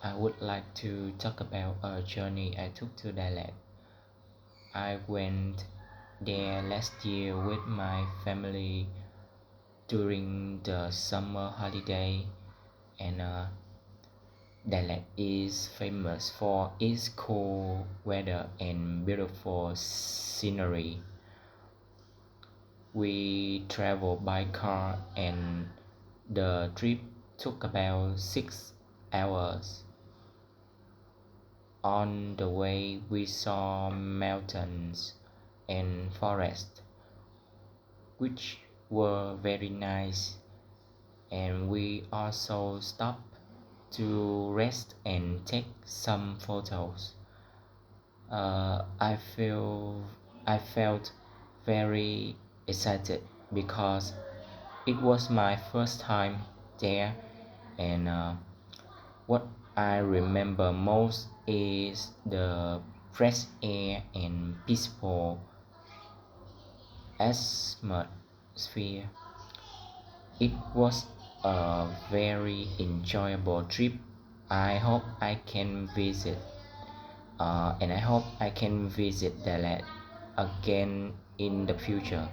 I would like to talk about a journey I took to Dalat. I went there last year with my family during the summer holiday, and Dalat is famous for its cool weather and beautiful scenery. We traveled by car, and the trip took about 6 hours. On the way, we saw mountains and forests, which were very nice, and we also stopped to rest and take some photos. I felt very excited because it was my first time there, and what I remember most is the fresh air and peaceful atmosphere. It was a very enjoyable trip. I hope I can visit, and I hope I can visit Dalat again in the future.